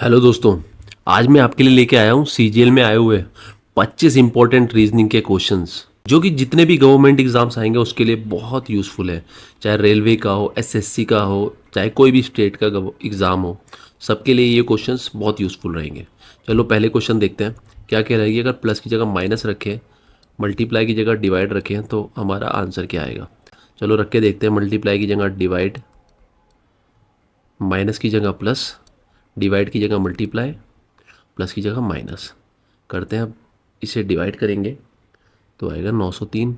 Hello दोस्तों। आज मैं आपके लिए लेके आया हूँ सीजीएल में आए हुए 25 इंपॉर्टेंट रीजनिंग के क्वेश्चंस जो कि जितने भी गवर्नमेंट एग्जाम्स आएंगे उसके लिए बहुत यूज़फुल है। चाहे रेलवे का हो, एसएससी का हो, चाहे कोई भी स्टेट का एग्ज़ाम हो, सबके लिए ये क्वेश्चंस बहुत यूज़फुल रहेंगे। चलो पहले क्वेश्चन देखते हैं। क्या कह रहा है कि अगर प्लस की जगह माइनस रखें, मल्टीप्लाई की जगह डिवाइड रखें तो हमारा आंसर क्या आएगा। चलो रख के देखते हैं। मल्टीप्लाई की जगह डिवाइड, माइनस की जगह प्लस, डिवाइड की जगह मल्टीप्लाई, प्लस की जगह माइनस करते हैं। अब इसे डिवाइड करेंगे तो आएगा 903।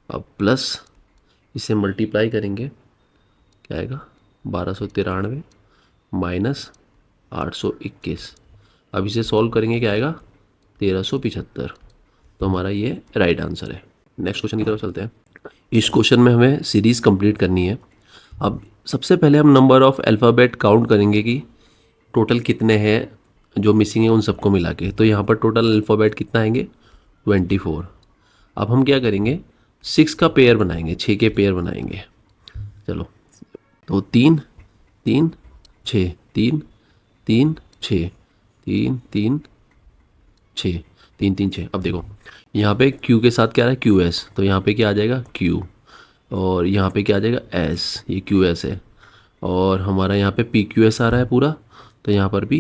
अब प्लस इसे मल्टीप्लाई करेंगे, क्या आएगा 1293 माइनस 821। अब इसे सॉल्व करेंगे, क्या आएगा 1375। तो हमारा ये राइट आंसर है। नेक्स्ट क्वेश्चन की तरफ चलते हैं। इस क्वेश्चन में हमें सीरीज़ कंप्लीट करनी है। अब सबसे पहले हम नंबर ऑफ़ अल्फ़ाबेट काउंट करेंगे कि टोटल कितने हैं जो मिसिंग है उन सबको मिला के। तो यहाँ पर टोटल अल्फ़ाबेट कितना आएंगे 24। अब हम क्या करेंगे, 6 का पेयर बनाएंगे, 6 के पेयर बनाएंगे। चलो तो 3 3 6, 3 3 6, 3 3 6, 3 3 6। अब देखो यहाँ पे क्यू के साथ क्या है, क्यू एस, तो यहाँ पे क्या आ जाएगा क्यू, और यहाँ पे क्या आ जाएगा एस, ये क्यू एस है। और हमारा यहाँ पे पी क्यू एस आ रहा है पूरा, तो यहाँ पर भी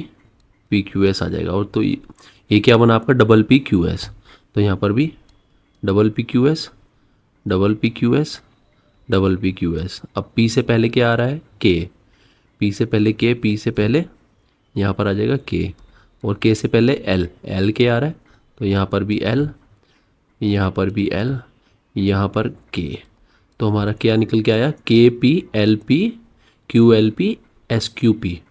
पी क्यू एस आ जाएगा। और तो ये क्या बना आपका डबल पी क्यू एस, तो यहाँ पर भी double P Q S, double P Q S, double P Q S. अब पी से पहले क्या आ रहा है के, पी से पहले के, पी से पहले यहाँ पर आ जाएगा के, और के से पहले एल, एल के आ रहा है तो यहाँ पर भी एल, यहाँ पर भी एल, यहाँ पर के। तो हमारा क्या निकल के आया, के P L P Q L P S Q P,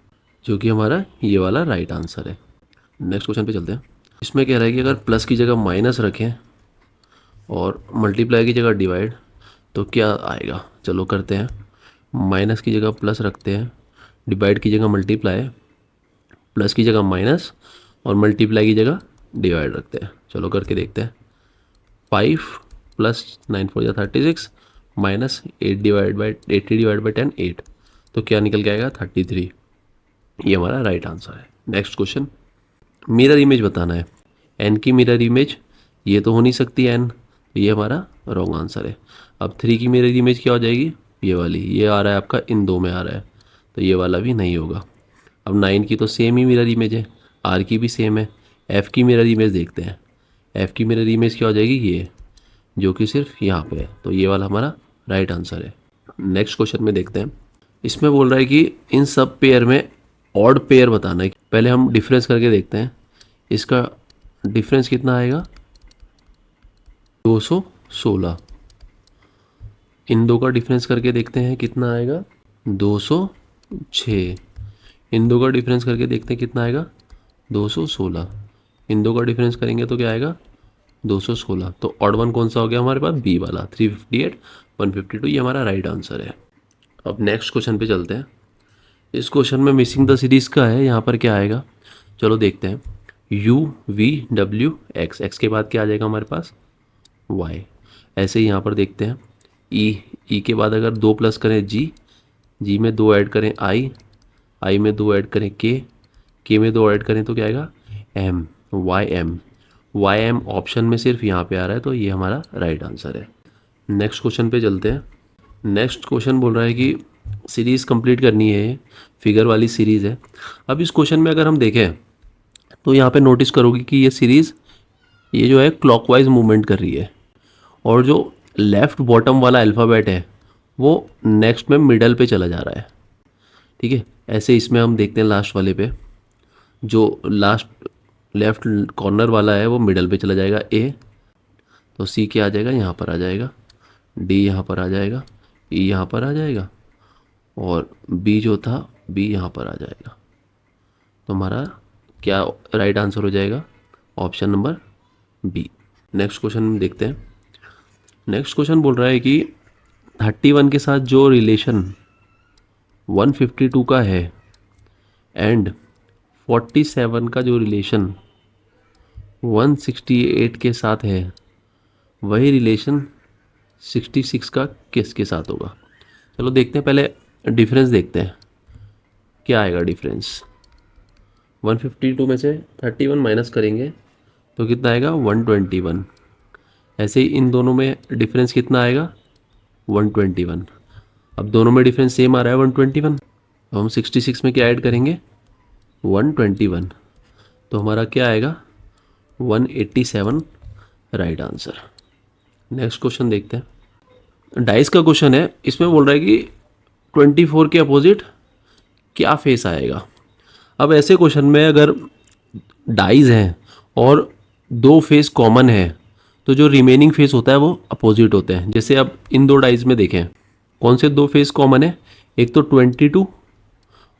जो कि हमारा ये वाला राइट आंसर है। नेक्स्ट क्वेश्चन पे चलते हैं। इसमें कह रहा है कि अगर प्लस की जगह माइनस रखें और मल्टीप्लाई की जगह डिवाइड तो क्या आएगा। चलो करते हैं। माइनस की जगह प्लस रखते हैं, डिवाइड की जगह मल्टीप्लाई, प्लस की जगह माइनस और मल्टीप्लाई की जगह डिवाइड रखते हैं। चलो करके देखते हैं। 5 plus 9 4 36 minus 8 divide by 80 divide by 10 8, तो क्या निकल के आएगा 33। ये हमारा राइट आंसर है। नेक्स्ट क्वेश्चन, मिरर इमेज बताना है। एन की मिरर इमेज ये तो हो नहीं सकती एन, ये हमारा रॉन्ग आंसर है। अब 3 की मिरर इमेज क्या हो जाएगी, ये वाली, ये आ रहा है आपका इन दो में आ रहा है, तो ये वाला भी नहीं होगा। अब 9 की तो सेम ही मिरर इमेज है, आर की भी सेम है। एफ़ की मिरर इमेज देखते हैं। एफ़ की मिरर इमेज क्या हो जाएगी, ये, जो कि सिर्फ यहाँ पे है, तो ये वाला हमारा राइट आंसर है। नेक्स्ट क्वेश्चन में देखते हैं। इसमें बोल रहा है कि इन सब पेयर में ऑड पेयर बताना है। पहले हम डिफरेंस करके देखते हैं। इसका डिफरेंस कितना आएगा 216। इन दो का डिफरेंस करके देखते हैं कितना आएगा 206। इन दो का डिफरेंस करके देखते हैं कितना आएगा 216। इन दो का डिफरेंस करेंगे तो क्या आएगा 216। तो ऑड वन कौन सा हो गया हमारे पास, बी वाला 358 152, ये हमारा राइट आंसर है। अब नेक्स्ट क्वेश्चन पे चलते हैं। इस क्वेश्चन में मिसिंग द सीरीज़ का है, यहाँ पर क्या आएगा चलो देखते हैं। You V W x, x के बाद क्या आ जाएगा हमारे पास वाई। ऐसे ही यहाँ पर देखते हैं। ई, ई के बाद अगर 2 प्लस करें जी, जी में 2 ऐड करें आई, आई में 2 ऐड करें के में 2 ऐड करें तो क्या आएगा M, Y M. Y M option में सिर्फ यहाँ पे आ रहा है, तो ये हमारा राइट आंसर है। नेक्स्ट क्वेश्चन पे चलते हैं। नेक्स्ट क्वेश्चन बोल रहा है कि सीरीज़ कंप्लीट करनी है, ये फिगर वाली सीरीज़ है। अब इस क्वेश्चन में अगर हम देखें तो यहाँ पे नोटिस करोगे कि ये सीरीज़ ये जो है क्लॉकवाइज मूवमेंट कर रही है, और जो लेफ़्ट बॉटम वाला अल्फ़ाबेट है वो नेक्स्ट में मिडल पे चला जा रहा है। ठीक है, ऐसे इसमें हम देखते हैं लास्ट वाले पे, जो लास्ट लेफ़्ट कॉर्नर वाला है वो मिडल पे चला जाएगा ए, तो सी क्या आ जाएगा यहाँ पर आ जाएगा, डी यहाँ पर आ जाएगा, ई यहाँ पर आ जाएगा, और बी जो था बी यहाँ पर आ जाएगा। तो हमारा क्या राइट आंसर हो जाएगा, option number B. Next question देखते हैं। नेक्स्ट क्वेश्चन बोल रहा है कि 31 के साथ जो रिलेशन 152 का है एंड 47 का जो रिलेशन 168 के साथ है, वही रिलेशन 66 का किसके साथ होगा। चलो देखते हैं, पहले डिफरेंस देखते हैं। क्या आएगा डिफरेंस? 152 में से 31 माइनस करेंगे तो कितना आएगा? 121। ऐसे ही इन दोनों में डिफरेंस कितना आएगा? 121। अब दोनों में डिफरेंस सेम आ रहा है 121, तो हम 66 में क्या ऐड करेंगे? 121। तो हमारा क्या आएगा? 187 राइट आंसर। नेक्स्ट क्वेश्चन देखते हैं। डाइस का क्वेश्चन है, इसमें बोल रहा है कि 24 के अपोजिट क्या फेस आएगा। अब ऐसे क्वेश्चन में अगर डाइज हैं और दो फेस कॉमन है तो जो रिमेनिंग फेस होता है वो अपोजिट होते हैं। जैसे अब इन दो डाइज में देखें कौन से दो फेस कॉमन है, एक तो 22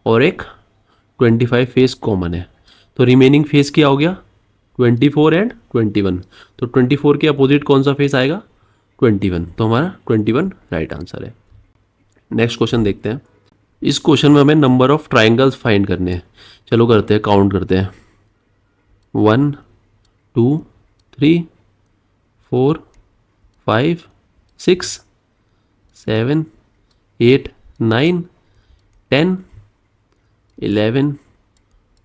और एक 25 फेस कॉमन है, तो रिमेनिंग फेस क्या हो गया? 24 एंड 21। तो 24 के अपोजिट कौन सा फेस आएगा? 21। तो हमारा 21 राइट आंसर है। नेक्स्ट क्वेश्चन देखते हैं। इस क्वेश्चन में हमें नंबर ऑफ ट्राइंगल्स फाइंड करने हैं। चलो करते हैं, काउंट करते हैं। 1 2 3 4 5 6 7 8 9 10 11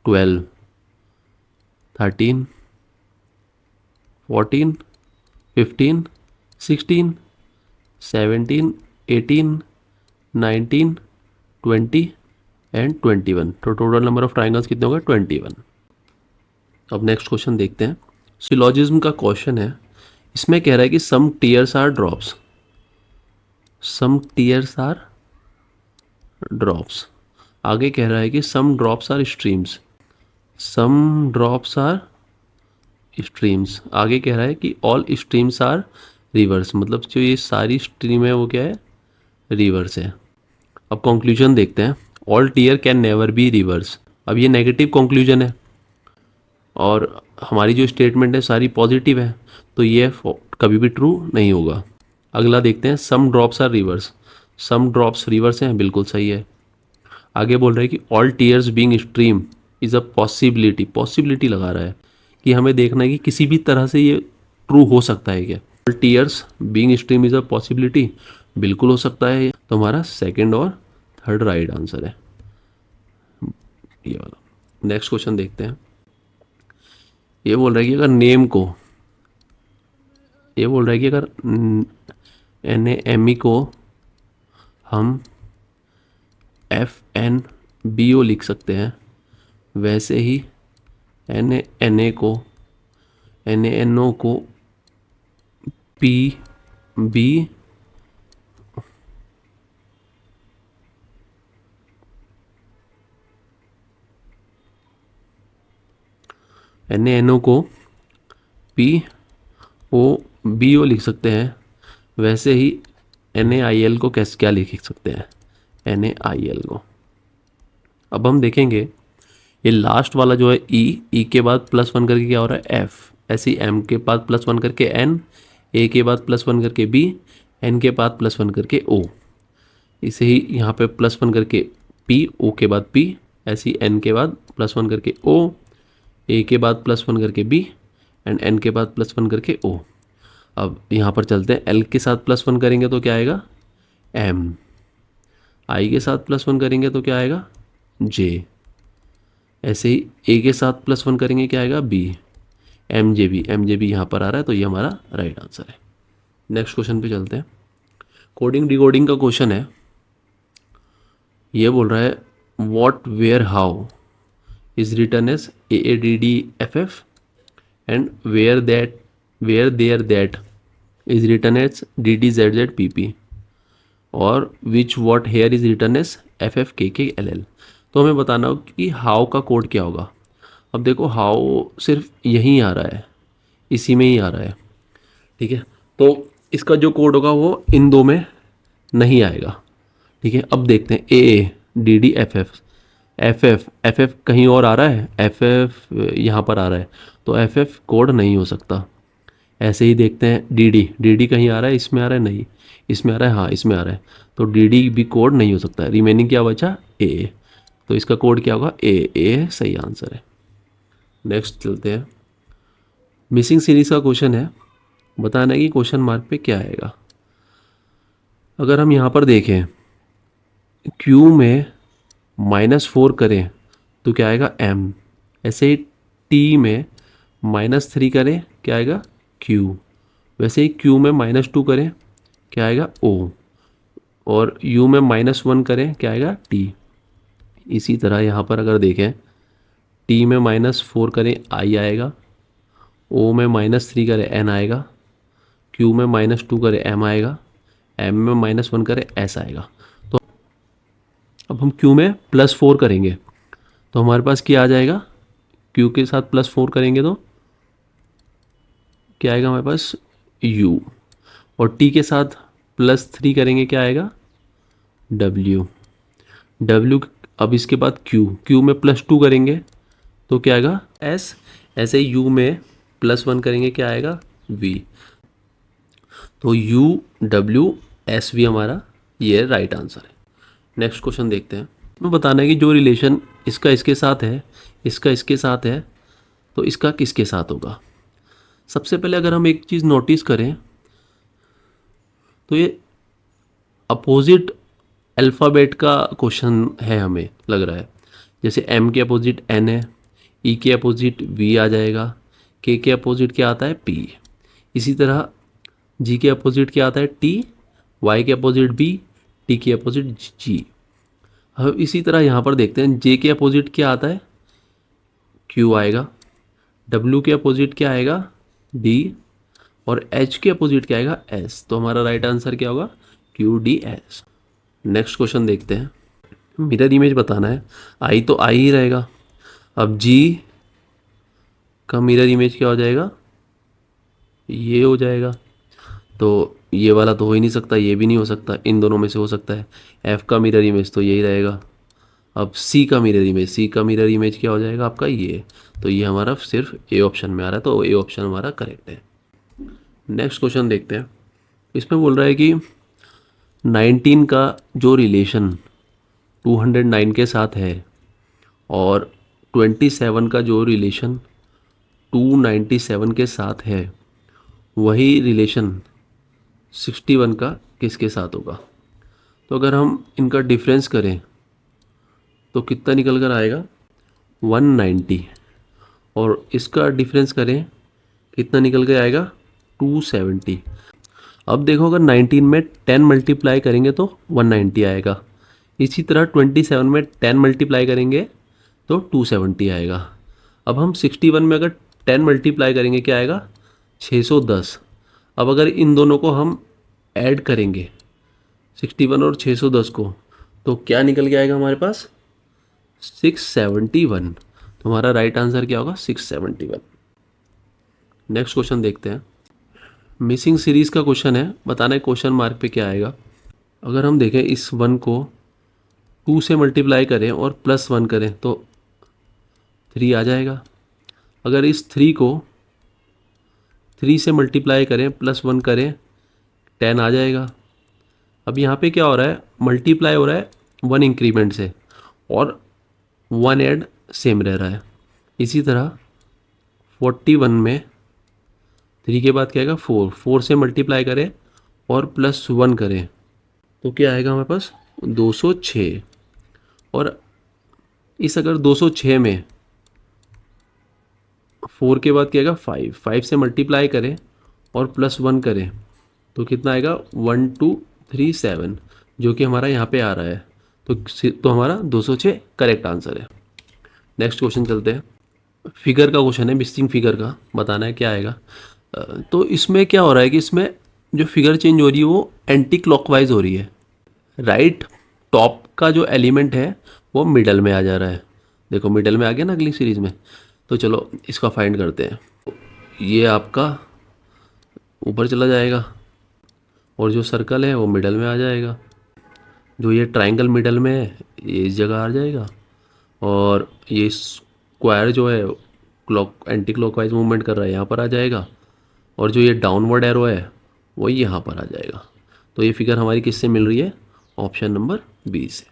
12 13 14 15 16 17 18 19 20 एंड 21। तो टोटल नंबर ऑफ ट्राइंगल्स कितने हो गए? 21। अब नेक्स्ट क्वेश्चन देखते हैं। सिलोजिज्म का क्वेश्चन है, इसमें कह रहा है कि some tears are drops. Some tears are drops. आगे कह रहा है कि some drops are streams. Some drops are streams. आगे कह रहा है कि ऑल स्ट्रीम्स आर रिवर्स, मतलब जो ये सारी स्ट्रीम है वो क्या है? रिवर्स है। अब कंक्लूजन देखते हैं। All tear can never be reverse. अब ये नेगेटिव कंक्लूजन है और हमारी जो स्टेटमेंट है सारी पॉजिटिव है, तो ये कभी भी ट्रू नहीं होगा। अगला देखते हैं। Some drops are rivers. Some drops rivers हैं, बिल्कुल सही है। आगे बोल रहे हैं कि all tears being stream is a possibility. Possibility लगा रहा है कि हमें देखना है कि किसी भी तरह से ये ट्रू हो सकता है क्या। All tears being stream is a possibility, बिल्कुल हो सकता है। तो हमारा सेकंड और थर्ड राइट आंसर है ये वाला। नेक्स्ट क्वेश्चन देखते हैं। ये बोल रहा है कि अगर नेम को, ये बोल रहा है कि अगर NAME को हम FNBO लिख सकते हैं, वैसे ही NA को, NaNO को PB NaNO को POBO लिख सकते हैं, वैसे ही NaIL को कैसे क्या लिख सकते हैं? NaIL को। अब हम देखेंगे ये लास्ट वाला जो है ई के बाद +1 करके क्या हो रहा है? F। ऐसे ही M के बाद +1 करके N, A के बाद +1 करके B, N के बाद +1 करके O। इसे ही यहाँ पे +1 करके P, O के बाद P, ऐसे ही N के बाद +1 करके O, A के बाद +1 करके B एंड N के बाद +1 करके O। अब यहाँ पर चलते हैं। L के साथ +1 करेंगे तो क्या आएगा? M। I के साथ +1 करेंगे तो क्या आएगा? J। ऐसे ही A के साथ +1 करेंगे क्या आएगा? B। MJB यहाँ पर आ रहा है, तो ये हमारा राइट आंसर है। नेक्स्ट क्वेश्चन पे चलते हैं। कोडिंग डिकोडिंग का क्वेश्चन है। ये बोल रहा है what where how is written as AADDFF and where there that is written as DDZZPP और which what here is written as FFKKLL। तो हमें बताना हो कि हाउ का कोड क्या होगा। अब देखो हाउ सिर्फ यहीं आ रहा है, इसी में ही आ रहा है, ठीक है। तो इसका जो कोड होगा वो इन दो में नहीं आएगा, ठीक है। अब देखते हैं AADDFF। FF कहीं और आ रहा है, FF यहाँ पर आ रहा है, तो FF कोड नहीं हो सकता। ऐसे ही देखते हैं DD कहीं आ रहा है, इसमें आ रहा है, नहीं इसमें आ रहा है, हाँ इसमें आ रहा है, तो DD भी कोड नहीं हो सकता है। रिमेनिंग क्या बचा? A। तो इसका कोड क्या होगा? A सही आंसर है। नेक्स्ट चलते हैं। मिसिंग सीरीज का क्वेश्चन है, बताना है कि क्वेश्चन मार्क पे क्या आएगा। अगर हम यहाँ पर देखें Q में -4 करें तो क्या आएगा m। ऐसे ही t में -3 करें क्या आएगा q। वैसे ही q में -2 करें क्या आएगा o। और u में -1 करें क्या आएगा t। इसी तरह यहाँ पर अगर देखें t में -4 करें i आएगा, o में -3 करें n आएगा, q में -2 करें m आएगा, m में -1 करें s आएगा। तो अब हम q में +4 करेंगे तो हमारे पास क्या आ जाएगा, q के साथ +4 करेंगे तो क्या आएगा हमारे पास u। और t के साथ +3 करेंगे क्या आएगा w। w अब इसके बाद q में +2 करेंगे तो क्या आएगा s। ऐसे ही u में +1 करेंगे क्या आएगा v। तो u w s v हमारा ये राइट आंसर है। नेक्स्ट क्वेश्चन देखते हैं। इसमें बताना है कि जो रिलेशन इसका इसके साथ है, इसका इसके साथ है, तो इसका किसके साथ होगा। सबसे पहले अगर हम एक चीज़ नोटिस करें तो ये अपोजिट अल्फ़ाबेट का क्वेश्चन है हमें लग रहा है। जैसे m के अपोजिट n है, e के अपोजिट v आ जाएगा, k के अपोजिट क्या आता है p। इसी तरह g के अपोजिट क्या आता है t, y के अपोजिट b, t के अपोजिट g। अब इसी तरह यहाँ पर देखते हैं j के अपोजिट क्या आता है q आएगा, w के अपोजिट क्या आएगा d, और h के अपोजिट क्या आएगा s। तो हमारा राइट आंसर क्या होगा q d s। Next question देखते हैं। मिरर इमेज बताना है, आई तो आई ही रहेगा। अब जी का मिरर इमेज क्या हो जाएगा, ये हो जाएगा। तो ये वाला तो हो ही नहीं सकता, ये भी नहीं हो सकता, इन दोनों में से हो सकता है। एफ का मिरर इमेज तो यही रहेगा। अब सी का मिरर इमेज, सी का मिरर इमेज क्या हो जाएगा आपका ये। तो ये हमारा सिर्फ ए ऑप्शन में आ रहा है, तो ए ऑप्शन हमारा करेक्ट है। नेक्स्ट क्वेश्चन देखते हैं। इसमें बोल रहा है कि 19 का जो रिलेशन 209 के साथ है और 27 का जो रिलेशन 297 के साथ है, वही रिलेशन 61 का किसके साथ होगा। तो अगर हम इनका डिफरेंस करें तो कितना निकल कर आएगा 190, और इसका डिफरेंस करें कितना निकल के आएगा 270। अब देखो अगर 19 में 10 मल्टीप्लाई करेंगे तो 190 आएगा। इसी तरह 27 में 10 मल्टीप्लाई करेंगे तो 270 आएगा। अब हम 61 में अगर 10 मल्टीप्लाई करेंगे क्या आएगा 610। अब अगर इन दोनों को हम ऐड करेंगे 61 और 610 को, तो क्या निकल के आएगा हमारे पास 671। तो हमारा राइट आंसर क्या होगा 671। नेक्स्ट क्वेश्चन देखते हैं। मिसिंग सीरीज़ का क्वेश्चन है, बताना है क्वेश्चन मार्क पे क्या आएगा। अगर हम देखें इस 1 को 2 से मल्टीप्लाई करें और +1 करें तो 3 आ जाएगा। अगर इस 3 को 3 से मल्टीप्लाई करें +1 करें 10 आ जाएगा। अब यहाँ पे क्या हो रहा है, मल्टीप्लाई हो रहा है 1 इंक्रीमेंट से और 1 ऐड सेम रह रहा है। इसी तरह 41 में 3 के बाद क्या आएगा 4 से मल्टीप्लाई करें और +1 करें तो क्या आएगा हमारे पास 206। और इस अगर 206 में 4 के बाद क्या आएगा 5 से मल्टीप्लाई करें और +1 करें तो कितना आएगा 1237, जो कि हमारा यहाँ पे आ रहा है। तो हमारा 206 करेक्ट आंसर है। नेक्स्ट क्वेश्चन चलते हैं। फिगर का क्वेश्चन है, मिसिंग फिगर का बताना है क्या आएगा। तो इसमें क्या हो रहा है कि इसमें जो फिगर चेंज हो रही है वो एंटी क्लॉकवाइज हो रही है। राइट टॉप का जो एलिमेंट है वो मिडल में आ जा रहा है। देखो मिडल में आ गया ना अगली सीरीज़ में। तो चलो इसका फाइंड करते हैं। ये आपका ऊपर चला जाएगा और जो सर्कल है वो मिडल में आ जाएगा। जो ये ट्रायंगल मिडल में है ये इस जगह आ जाएगा, और ये स्क्वायर जो है एंटी क्लॉकवाइज मूवमेंट कर रहा है यहाँ पर आ जाएगा, और जो ये डाउनवर्ड एरो है वो यहाँ पर आ जाएगा। तो ये फिगर हमारी किससे मिल रही है, ऑप्शन नंबर बी से।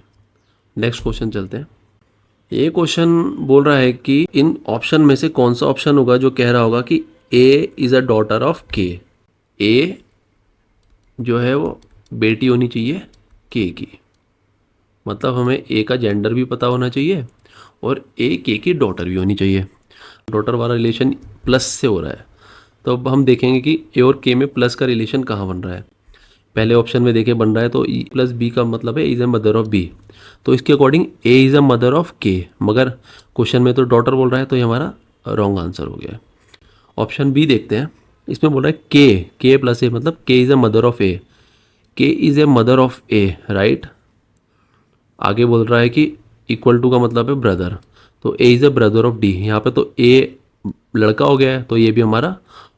नेक्स्ट क्वेश्चन चलते हैं। ये क्वेश्चन बोल रहा है कि इन ऑप्शन में से कौन सा ऑप्शन होगा जो कह रहा होगा कि ए इज़ अ डॉटर ऑफ के। ए जो है वो बेटी होनी चाहिए के की, मतलब हमें ए का जेंडर भी पता होना चाहिए और ए के की डॉटर भी होनी चाहिए। डॉटर वाला रिलेशन प्लस से हो रहा है, तो अब हम देखेंगे कि ए और के में प्लस का रिलेशन कहाँ बन रहा है। पहले ऑप्शन में देखे बन रहा है तो ई प्लस बी का मतलब है is a mother of B, तो इसके according A is a mother of K, मगर क्वेश्चन में तो डॉटर बोल रहा है, तो ये हमारा रॉन्ग आंसर हो गया है। ऑप्शन बी देखते हैं, इसमें बोल रहा है के प्लस ए मतलब K is a mother of ए, के is a mother of A, right. आगे बोल रहा है कि इक्वल टू का मतलब है ब्रदर, तो ए is a brother of D, यहाँ पे तो ए लड़का हो गया है, तो ये भी हमारा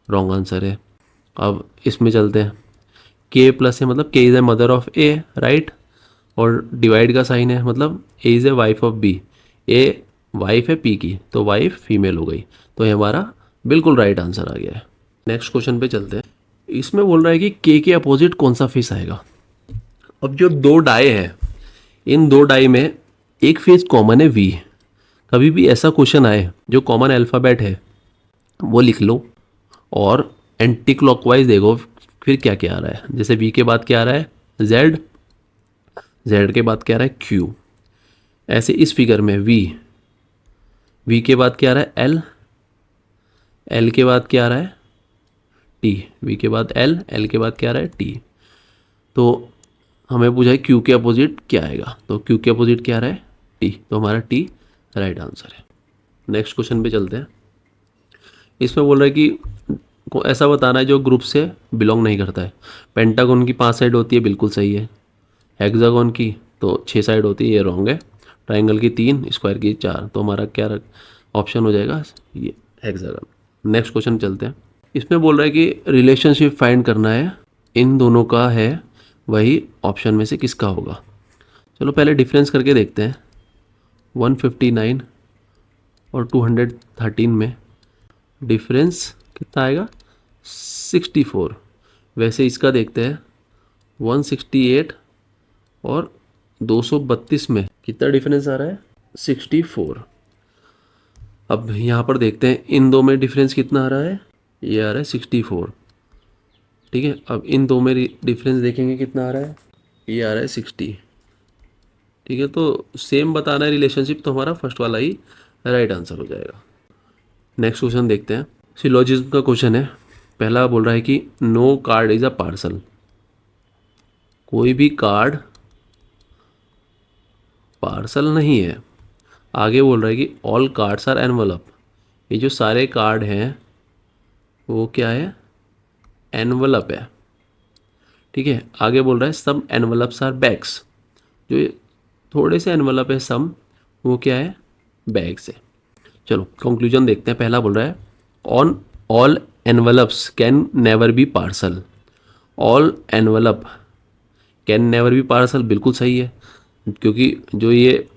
रॉन्ग आंसर है। अब इसमें चलते हैं, के प्लस है मतलब K is a mother of A, right, और डिवाइड का साइन है मतलब A is a wife of B, A wife है पी की, तो वाइफ फीमेल हो गई, तो ये हमारा बिल्कुल राइट आंसर आ गया है। नेक्स्ट क्वेश्चन पे चलते हैं, इसमें बोल रहा है कि के अपोजिट कौन सा फेस आएगा। अब जो दो डाई है, इन दो डाई में एक फेस कॉमन है वी, कभी भी ऐसा क्वेश्चन आए जो कॉमन अल्फ़ाबेट है वो लिख लो और एंटी क्लॉकवाइज देखो फिर क्या क्या आ रहा है। जैसे वी के बाद क्या आ रहा है जेड, जेड के बाद क्या आ रहा है क्यू, ऐसे इस फिगर में वी के बाद क्या आ रहा है एल, एल के बाद क्या आ रहा है टी, वी के बाद एल, एल के बाद क्या आ रहा है टी। तो हमें पूछा है क्यू के अपोजिट क्या आएगा, तो क्यू के अपोजिट क्या आ रहा है टी, तो हमारा टी राइट आंसर है। नेक्स्ट क्वेश्चन पे चलते हैं, इसमें बोल रहा है कि ऐसा बताना है जो ग्रुप से बिलोंग नहीं करता है। पेंटागन की 5 साइड होती है, बिल्कुल सही है। हेक्सागन की तो 6 साइड होती है, ये रॉन्ग है। ट्राइंगल की 3, स्क्वायर की 4, तो हमारा क्या ऑप्शन हो जाएगा ये हेक्सागन। नेक्स्ट क्वेश्चन चलते हैं, इसमें बोल रहा है कि रिलेशनशिप फाइंड करना है, इन दोनों का है, वही ऑप्शन में से किसका होगा। चलो पहले डिफरेंस करके देखते हैं। 159 और 213 में डिफरेंस कितना आएगा 64। वैसे इसका देखते हैं 168 और 232 में कितना डिफरेंस आ रहा है 64। अब यहाँ पर देखते हैं इन दो में डिफरेंस कितना आ रहा है, ये आ रहा है 64, ठीक है। अब इन दो में डिफरेंस देखेंगे कितना आ रहा है, ये आ रहा है 60, ठीक है। तो सेम बताना है रिलेशनशिप, तो हमारा फर्स्ट वाला ही राइट आंसर हो जाएगा। नेक्स्ट क्वेश्चन देखते हैं, सिलोजिज्म का क्वेश्चन है। पहला बोल रहा है कि no card is a parcel, कोई भी कार्ड पार्सल नहीं है। आगे बोल रहा है कि ऑल कार्ड्स आर एनवलप, ये जो सारे कार्ड हैं वो क्या है एनवलप है, ठीक है। आगे बोल रहा है सम एनवलप्स आर बैग्स, जो ये थोड़े से एनवलप है सम, वो क्या है बैग्स है। चलो कंक्लूजन देखते हैं। पहला बोल रहा है on all envelopes can never B parcel, all envelope can never B parcel बिल्कुल सही है, क्योंकि जो ये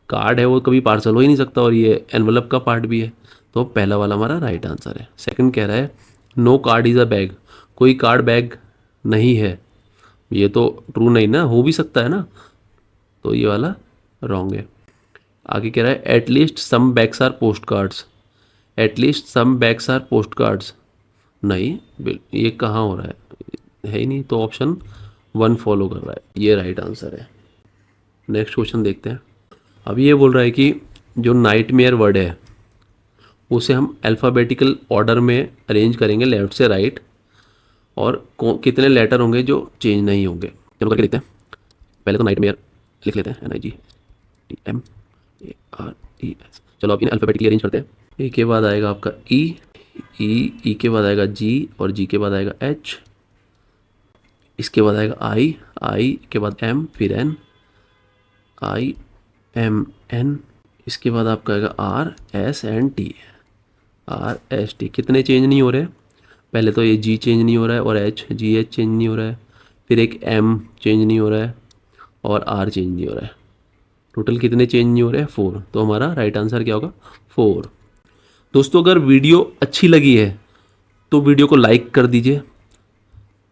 कार्ड है वो कभी पार्सल हो ही नहीं सकता और ये एनवलप का पार्ट भी है, तो पहला वाला हमारा राइट आंसर है। सेकंड कह रहा है no card is a bag, कोई कार्ड बैग नहीं है, ये तो ट्रू नहीं ना, हो भी सकता है ना, तो ये वाला रॉन्ग है। आगे कह रहा है at least some bags are post cards, at least some bags are post cards, नहीं ये कहाँ हो रहा है ही नहीं, तो ऑप्शन 1 फॉलो कर रहा है, ये राइट आंसर है। नेक्स्ट क्वेश्चन देखते हैं। अब ये बोल रहा है कि जो नाइटमेयर वर्ड है उसे हम अल्फ़ाबेटिकल ऑर्डर में अरेंज करेंगे लेफ्ट से राइट, और कितने लेटर होंगे जो चेंज नहीं होंगे। चलो करके देखते हैं। पहले तो नाइटमेयर लिख लेते हैं NIGTMARES। चलो अब इन्हें अल्फ़ाबेटिकली अरेंज करते हैं। ए के बाद आएगा आपका ई के बाद आएगा जी, और जी के बाद आएगा एच, इसके बाद आएगा आई के बाद एम, फिर एन, IMN, इसके बाद आपका आएगा RSNT, RST। कितने चेंज नहीं हो रहे, पहले तो ये G चेंज नहीं हो रहा है और GH चेंज नहीं हो रहा है, फिर एक M चेंज नहीं हो रहा है और R चेंज नहीं हो रहा है। टोटल कितने चेंज नहीं हो रहे हैं 4, तो हमारा राइट आंसर क्या होगा 4। दोस्तों अगर वीडियो अच्छी लगी है तो वीडियो को लाइक कर दीजिए,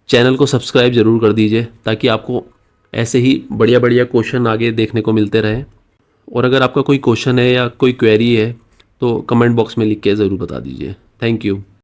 चैनल को सब्सक्राइब ज़रूर कर दीजिए, ताकि आपको ऐसे ही बढ़िया बढ़िया क्वेश्चन आगे देखने को मिलते रहे। और अगर आपका कोई क्वेश्चन है या कोई क्वेरी है तो कमेंट बॉक्स में लिख के ज़रूर बता दीजिए। Thank you.